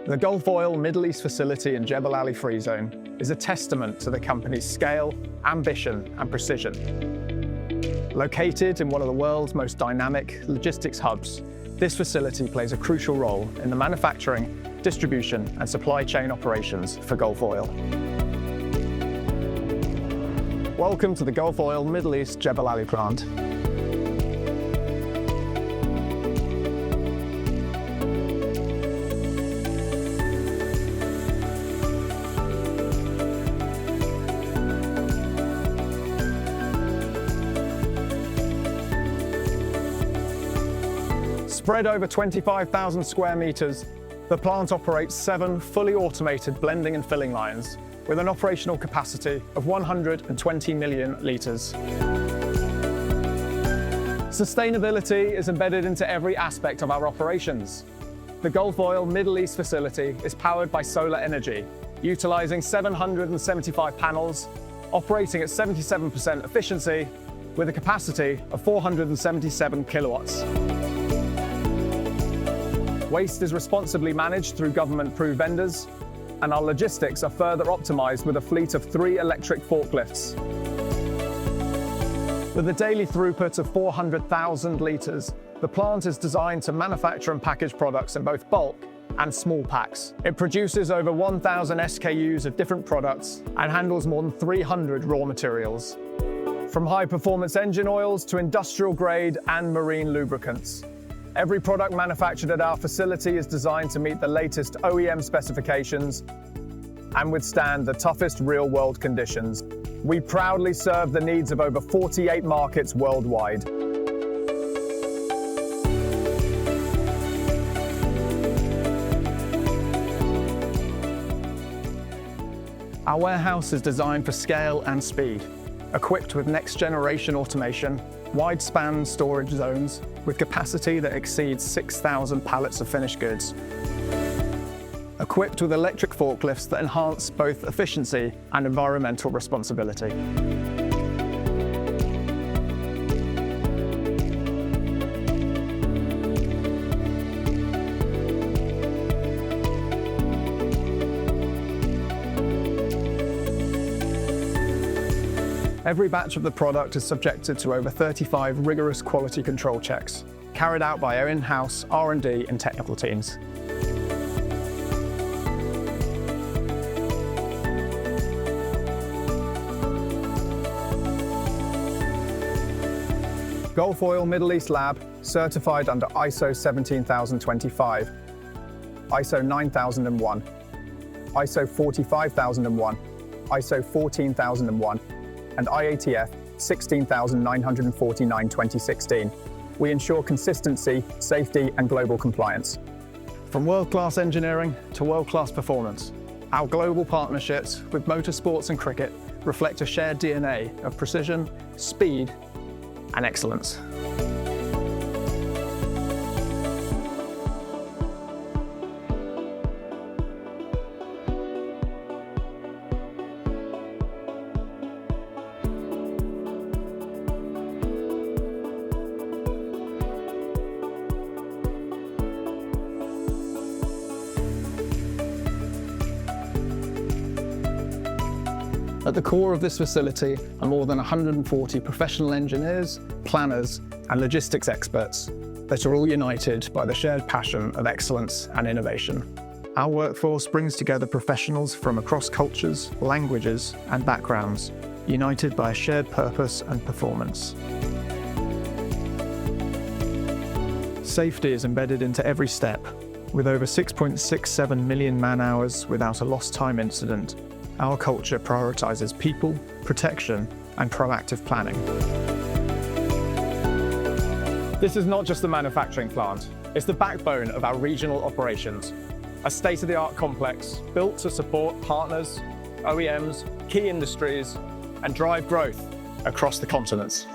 The Gulf Oil Middle East facility in Jebel Ali Free Zone is a testament to the company's scale, ambition, and precision. Located in one of the world's most dynamic logistics hubs, this facility plays a crucial role in the manufacturing, distribution, and supply chain operations for Gulf Oil. Welcome to the Gulf Oil Middle East Jebel Ali Plant. Spread over 25,000 square meters, the plant operates 7 fully automated blending and filling lines with an operational capacity of 120 million litres. Sustainability is embedded into every aspect of our operations. The Gulf Oil Middle East facility is powered by solar energy, utilising 775 panels, operating at 77% efficiency with a capacity of 477 kilowatts. Waste is responsibly managed through government-approved vendors, and our logistics are further optimised with a fleet of 3 electric forklifts. With a daily throughput of 400,000 litres, the plant is designed to manufacture and package products in both bulk and small packs. It produces over 1,000 SKUs of different products and handles more than 300 raw materials, from high-performance engine oils to industrial-grade and marine lubricants. Every product manufactured at our facility is designed to meet the latest OEM specifications and withstand the toughest real-world conditions. We proudly serve the needs of over 48 markets worldwide. Our warehouse is designed for scale and speed, equipped with next-generation automation, wide-span storage zones with capacity that exceeds 6,000 pallets of finished goods. Equipped with electric forklifts that enhance both efficiency and environmental responsibility. Every batch of the product is subjected to over 35 rigorous quality control checks, carried out by our in-house R&D and technical teams. Gulf Oil Middle East Lab, certified under ISO 17025, ISO 9001, ISO 45001, ISO 14001, and IATF 16949/2016. We ensure consistency, safety, and global compliance. From world-class engineering to world-class performance, our global partnerships with motorsports and cricket reflect a shared DNA of precision, speed, and excellence. At the core of this facility are more than 140 professional engineers, planners, and logistics experts that are all united by the shared passion of excellence and innovation. Our workforce brings together professionals from across cultures, languages, and backgrounds, united by a shared purpose and performance. Safety is embedded into every step, with over 6.67 million man-hours without a lost time incident. Our culture prioritizes people, protection, and proactive planning. This is not just a manufacturing plant, it's the backbone of our regional operations. A state-of-the-art complex built to support partners, OEMs, key industries, and drive growth across the continents.